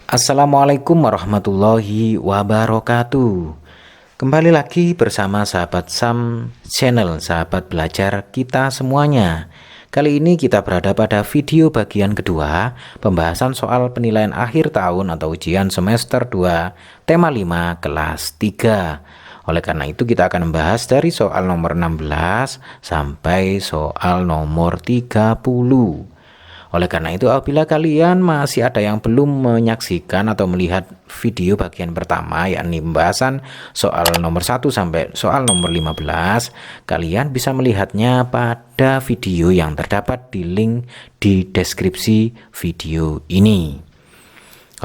Assalamualaikum warahmatullahi wabarakatuh. Kembali lagi bersama sahabat Sam Channel, sahabat belajar kita semuanya. Kali ini kita berada pada video bagian kedua, pembahasan soal penilaian akhir tahun atau ujian semester 2, tema 5, kelas 3. Oleh karena itu kita akan membahas dari soal nomor 16 sampai soal nomor 30. Oleh karena itu, apabila kalian masih ada yang belum menyaksikan atau melihat video bagian pertama, yakni pembahasan soal nomor 1 sampai soal nomor 15, kalian bisa melihatnya pada video yang terdapat di link di deskripsi video ini.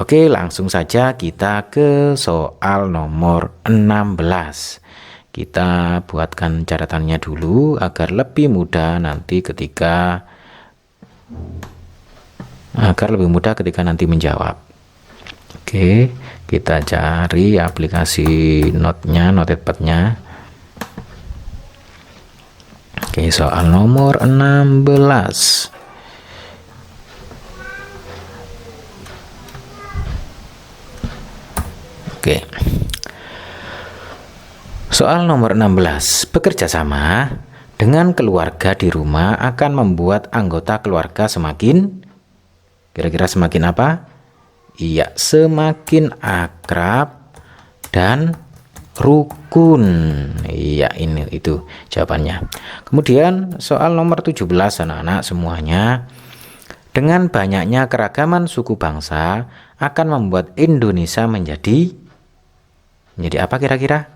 Oke, langsung saja kita ke soal nomor 16. Kita buatkan catatannya dulu agar lebih mudah nanti ketika nanti menjawab. Oke, kita cari aplikasi notepadnya. Oke, soal nomor 16. Oke. Soal nomor 16. Bekerja sama dengan keluarga di rumah akan membuat anggota keluarga semakin, kira-kira semakin apa? Iya, semakin akrab dan rukun. Iya, itu jawabannya. Kemudian soal nomor 17 anak-anak semuanya. Dengan banyaknya keragaman suku bangsa akan membuat Indonesia menjadi apa kira-kira?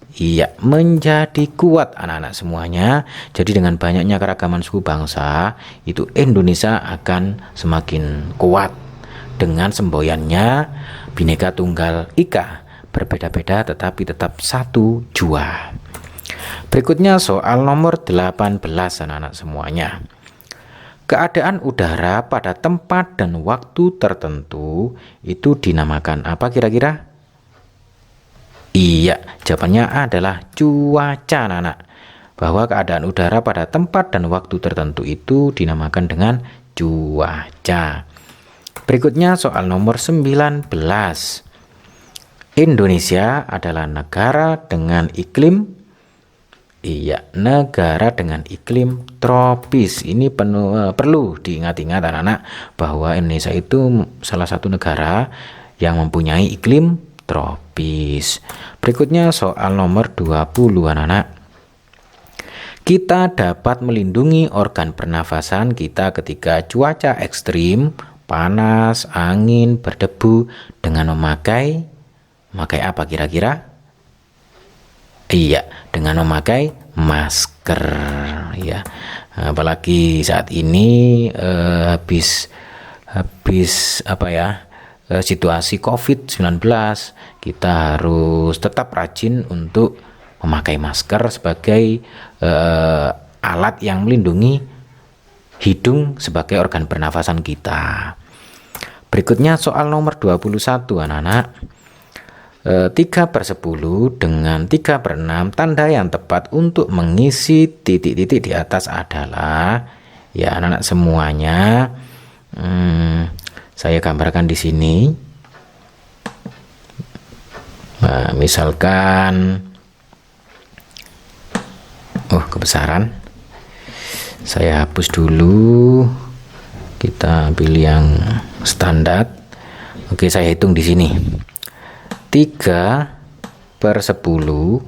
Iya, menjadi kuat anak-anak semuanya. Jadi dengan banyaknya keragaman suku bangsa, itu Indonesia akan semakin kuat. Dengan semboyannya Bhinneka Tunggal Ika, berbeda-beda tetapi tetap satu jua. Berikutnya soal nomor 18 anak-anak semuanya. Keadaan udara pada tempat dan waktu tertentu itu dinamakan apa kira-kira? Iya, jawabannya adalah cuaca anak-anak. Bahwa keadaan udara pada tempat dan waktu tertentu itu dinamakan dengan cuaca. Berikutnya soal nomor 19. Indonesia adalah negara dengan iklim, iya, negara dengan iklim tropis. Ini perlu diingat-ingat anak-anak bahwa Indonesia itu salah satu negara yang mempunyai iklim tropis. Berikutnya soal nomor 20 anak-anak. Kita dapat melindungi organ pernafasan kita ketika cuaca ekstrim, panas, angin, berdebu dengan memakai apa kira-kira? Iya, dengan memakai masker ya. Apalagi saat ini habis situasi COVID-19, kita harus tetap rajin untuk memakai masker sebagai alat yang melindungi hidung sebagai organ pernafasan kita. Berikutnya soal nomor 21 anak-anak. 3/10 dengan 3/6, tanda yang tepat untuk mengisi titik-titik di atas adalah, ya anak-anak semuanya, saya gambarkan di sini. Nah, misalkan kebesaran. Saya hapus dulu. Kita pilih yang standar. Oke, saya hitung di sini. 3/10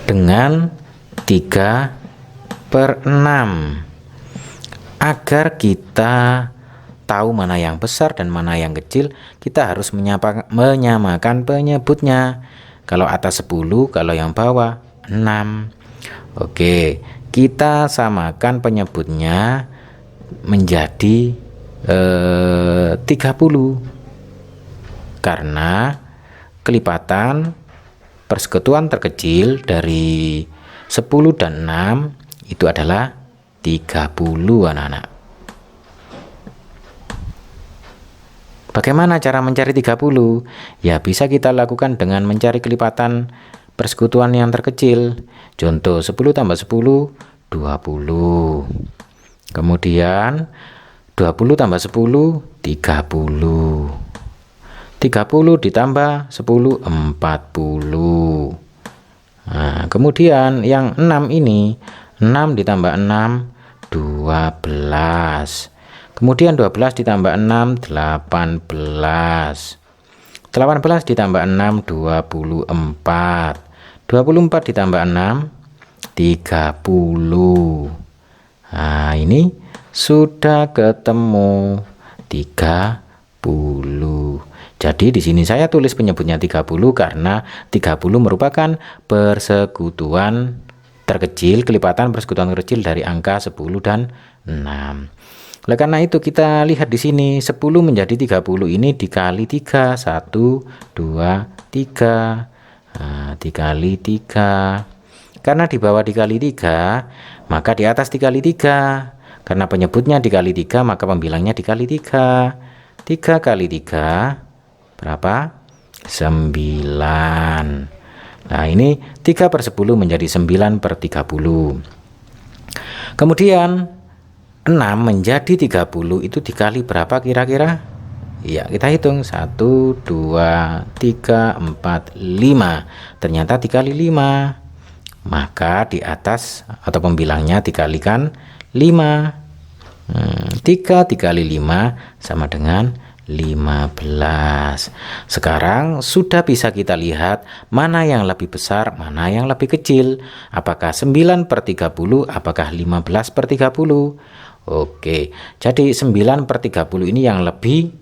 dengan 3/6. Agar kita tahu mana yang besar dan mana yang kecil, kita harus menyamakan penyebutnya. Kalau atas 10, kalau yang bawah 6. Oke, kita samakan penyebutnya menjadi 30. Karena kelipatan persekutuan terkecil dari 10 dan 6 itu adalah 30 anak-anak. Bagaimana cara mencari 30? Ya, bisa kita lakukan dengan mencari kelipatan persekutuan yang terkecil. Contoh 10 tambah 10, 20. Kemudian 20 tambah 10 30. 30 ditambah 10 40. Nah, kemudian yang 6 ini 6 ditambah 6 12. Kemudian 12 ditambah 6 18. 18 ditambah 6 24. 24 ditambah 6 30. Nah, ini sudah ketemu 30. Jadi di sini saya tulis penyebutnya 30 karena 30 merupakan persekutuan terkecil, kelipatan persekutuan terkecil dari angka 10 dan 6. Oleh karena itu kita lihat di sini 10 menjadi 30 ini dikali 3, 1 2 3. Nah, dikali 3. Karena di bawah dikali 3, maka di atas dikali 3. Karena penyebutnya dikali 3, maka pembilangnya dikali 3. 3 kali 3 berapa? 9. Nah, ini 3 per 10 menjadi 9 per 30. Kemudian 6 menjadi 30 itu dikali berapa kira-kira? Ya, kita hitung 1 2 3 4 5. Ternyata dikali 5. Maka di atas atau pembilangnya dikalikan 5. 3 dikali 5 sama dengan 15. Sekarang sudah bisa kita lihat mana yang lebih besar, mana yang lebih kecil. Apakah 9 per 30, apakah 15 per 30. Oke, jadi 9 per 30 ini yang lebih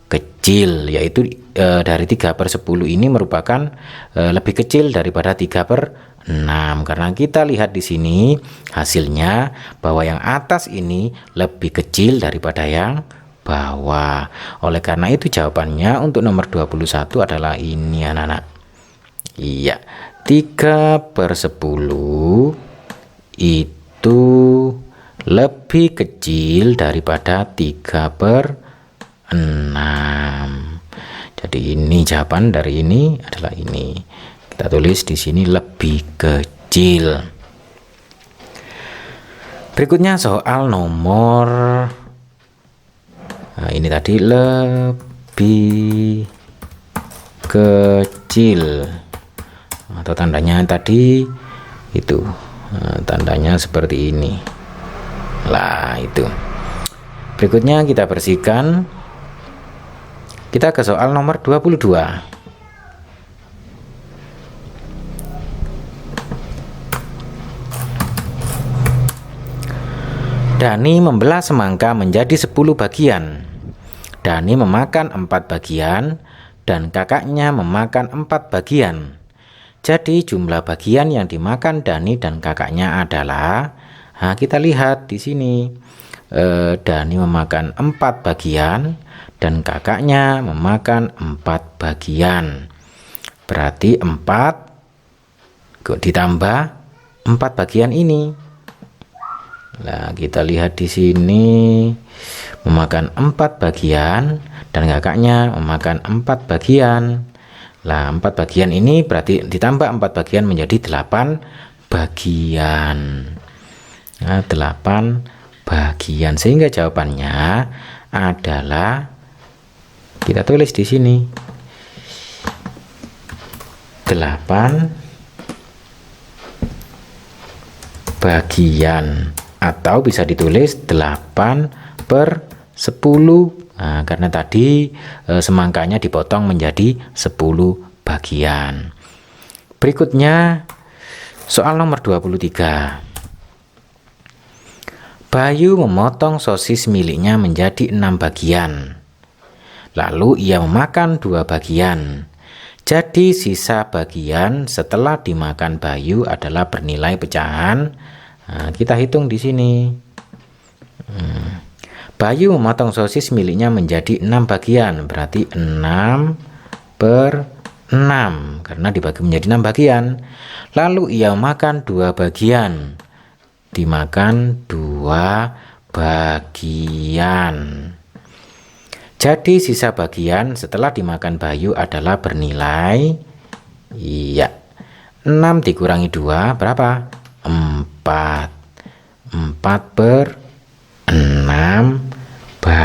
kecil, yaitu dari 3 per 10 ini merupakan lebih kecil daripada 3 per 6. Karena kita lihat di sini hasilnya bahwa yang atas ini lebih kecil daripada yang bawah. Oleh karena itu jawabannya untuk nomor 21 adalah ini anak-anak. Iya, 3 per 10 itu lebih kecil daripada 3 per 6. Jadi ini jawaban dari ini adalah ini. Kita tulis di sini lebih kecil. Berikutnya soal nomor ini tadi lebih kecil atau tandanya tadi itu tandanya seperti ini lah itu. Berikutnya kita bersihkan, kita ke soal nomor 22. Dani membelah semangka menjadi 10 bagian. Dani memakan 4 bagian dan kakaknya memakan 4 bagian. Jadi jumlah bagian yang dimakan Dani dan kakaknya adalah, nah kita lihat di sini, Dani memakan 4 bagian dan kakaknya memakan 4 bagian. Berarti 4 ditambah 4 bagian ini. Nah, kita lihat di sini memakan 4 bagian dan kakaknya memakan 4 bagian. Nah, 4 bagian ini berarti ditambah 4 bagian menjadi 8 bagian. Nah, 8 bagian, sehingga jawabannya adalah kita tulis di sini 8 bagian, atau bisa ditulis 8 per 10. Nah, karena tadi semangkanya dipotong menjadi 10 bagian. Berikutnya soal nomor 23. Bayu memotong sosis miliknya menjadi 6 bagian. Lalu ia memakan 2 bagian. Jadi sisa bagian setelah dimakan Bayu adalah bernilai pecahan. Nah, kita hitung di sini. Bayu memotong sosis miliknya menjadi 6 bagian, berarti 6 per 6 karena dibagi menjadi 6 bagian. Lalu ia makan 2 bagian. Dimakan 2 bagian. Jadi sisa bagian setelah dimakan Bayu adalah bernilai 6 dikurangi 2 berapa? 4 per 6 bagian.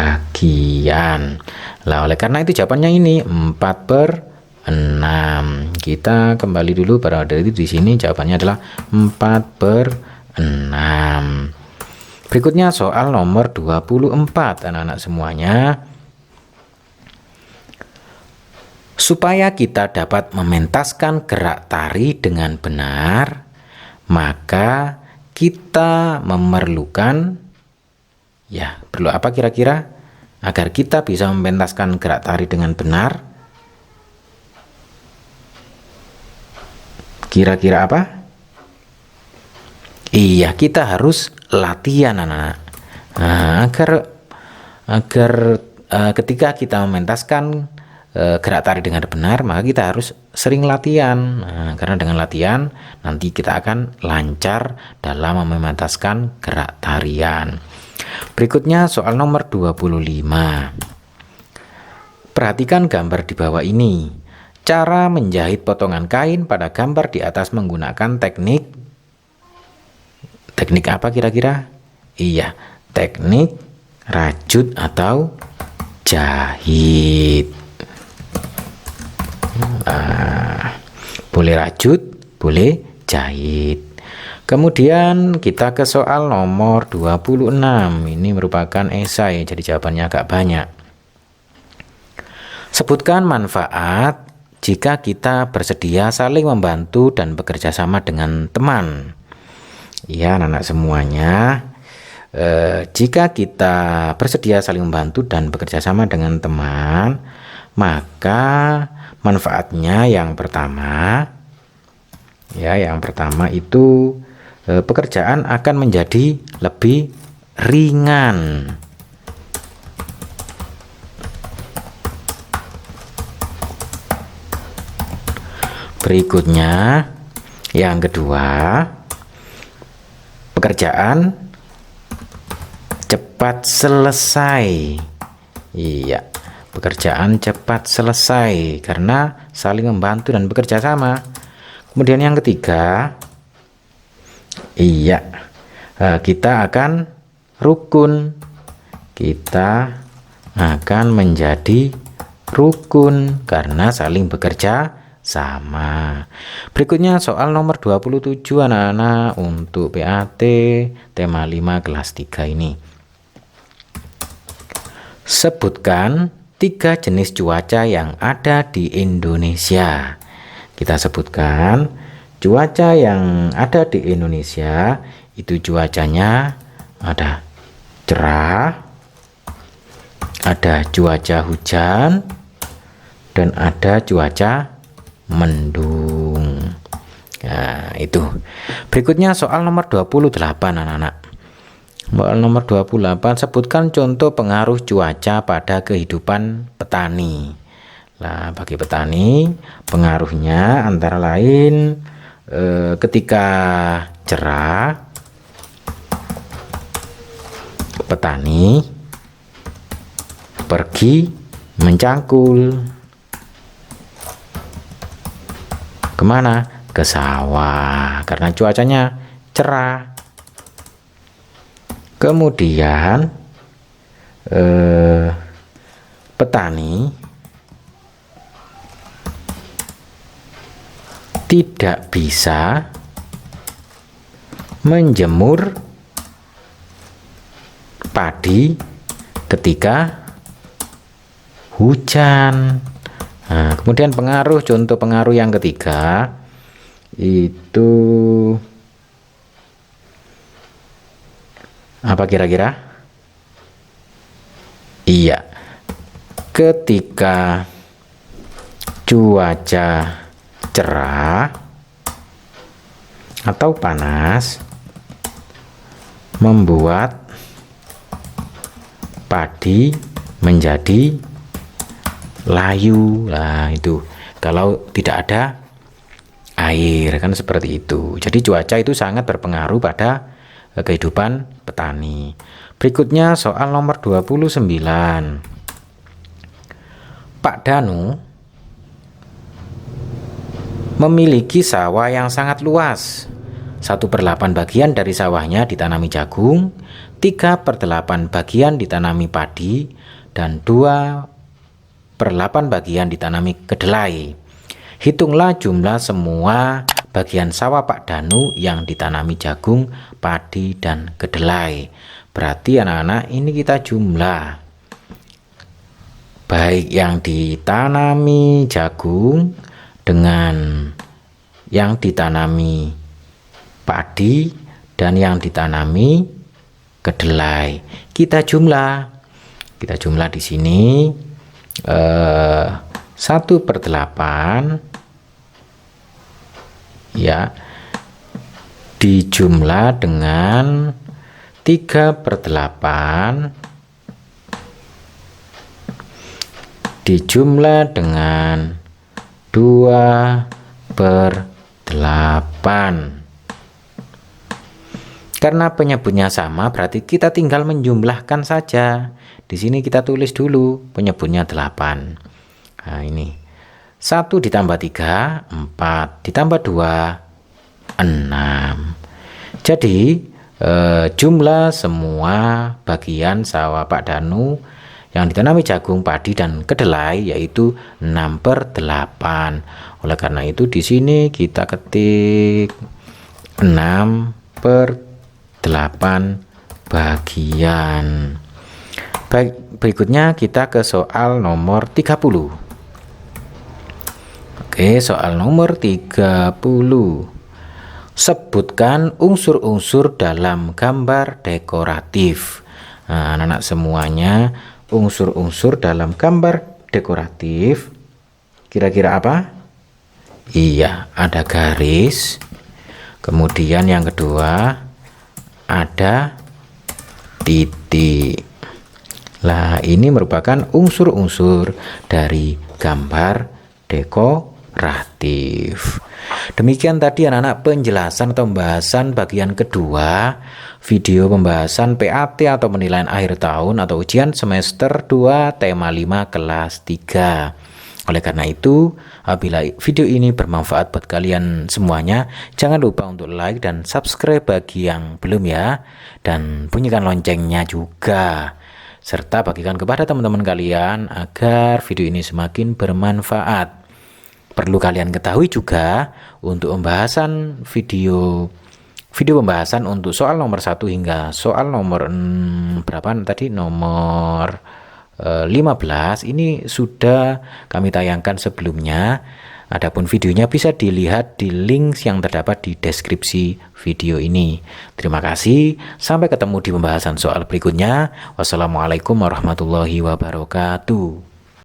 bagian. Lah oleh karena itu jawabannya ini 4/6. Kita kembali dulu pada dari di sini jawabannya adalah 4/6. Berikutnya soal nomor 24 anak-anak semuanya. Supaya kita dapat mementaskan gerak tari dengan benar, maka kita memerlukan, ya, perlu apa kira-kira agar kita bisa mementaskan gerak tari dengan benar? Kira-kira apa? Iya, kita harus latihan anak-anak. Nah, agar ketika kita mementaskan gerak tari dengan benar, maka kita harus sering latihan. Nah, karena dengan latihan nanti kita akan lancar dalam mementaskan gerak tarian. Berikutnya soal nomor 25. Perhatikan gambar di bawah ini. Cara menjahit potongan kain pada gambar di atas menggunakan teknik apa kira-kira? Iya, teknik rajut atau jahit. Boleh rajut, boleh jahit. Kemudian kita ke soal nomor 26. Ini merupakan esai, jadi jawabannya agak banyak. Sebutkan manfaat jika kita bersedia saling membantu dan bekerja sama dengan teman. Ya, anak-anak semuanya, jika kita bersedia saling membantu dan bekerja sama dengan teman, maka manfaatnya yang pertama itu pekerjaan akan menjadi lebih ringan. Berikutnya yang kedua, pekerjaan cepat selesai. Iya, pekerjaan cepat selesai karena saling membantu dan bekerja sama. Kemudian yang ketiga, iya, kita akan rukun. Kita akan menjadi rukun karena saling bekerja sama. Berikutnya soal nomor 27 anak-anak untuk PAT tema 5 kelas 3 ini. Sebutkan 3 jenis cuaca yang ada di Indonesia. Kita sebutkan cuaca yang ada di Indonesia. Itu cuacanya ada cerah, ada cuaca hujan, dan ada cuaca mendung. Nah, itu. Berikutnya soal nomor 28 anak-anak. Soal nomor 28, sebutkan contoh pengaruh cuaca pada kehidupan petani. Nah, bagi petani pengaruhnya antara lain ketika cerah, petani pergi mencangkul kemana? Ke sawah karena cuacanya cerah. Kemudian petani tidak bisa menjemur padi ketika hujan. Nah, kemudian contoh pengaruh yang ketiga itu apa kira-kira? Iya, ketika cuaca cerah atau panas membuat padi menjadi layu. Nah, itu kalau tidak ada air kan seperti itu. Jadi cuaca itu sangat berpengaruh pada kehidupan petani. Berikutnya soal nomor 29. Pak Danu memiliki sawah yang sangat luas. 1/8 bagian dari sawahnya ditanami jagung, 3/8 bagian ditanami padi, dan 2/8 bagian ditanami kedelai. Hitunglah jumlah semua bagian sawah Pak Danu yang ditanami jagung, padi, dan kedelai. Berarti anak-anak ini kita jumlah. Baik yang ditanami jagung dengan yang ditanami padi dan yang ditanami kedelai. Kita jumlah di sini 1/8 ya dijumlah dengan 3/8 dijumlah dengan 2/8. Karena penyebutnya sama, berarti kita tinggal menjumlahkan saja. Di sini kita tulis dulu penyebutnya 8. Nah, ini 1 ditambah 3, 4, ditambah 2, 6. Jadi jumlah semua bagian sawah Pak Danu yang ditanami jagung, padi, dan kedelai yaitu 6/8. Oleh karena itu di sini kita ketik 6/8 bagian. Baik, berikutnya kita ke soal nomor 30. Oke, soal nomor 30. Sebutkan unsur-unsur dalam gambar dekoratif. Nah, anak-anak semuanya, unsur-unsur dalam gambar dekoratif kira-kira apa? Iya, ada garis. Kemudian yang kedua ada titik. Lah, ini merupakan unsur-unsur dari gambar dekoratif. Demikian tadi anak-anak penjelasan atau pembahasan bagian kedua video pembahasan PAT atau penilaian akhir tahun atau ujian semester 2 tema 5 kelas 3. Oleh karena itu, apabila video ini bermanfaat buat kalian semuanya, jangan lupa untuk like dan subscribe bagi yang belum ya, dan bunyikan loncengnya juga, serta bagikan kepada teman-teman kalian agar video ini semakin bermanfaat. Perlu kalian ketahui juga untuk pembahasan video pembahasan untuk soal nomor 1 hingga soal nomor berapa tadi, nomor 15 ini sudah kami tayangkan sebelumnya. Adapun videonya bisa dilihat di link yang terdapat di deskripsi video ini. Terima kasih, sampai ketemu di pembahasan soal berikutnya. Wassalamualaikum warahmatullahi wabarakatuh.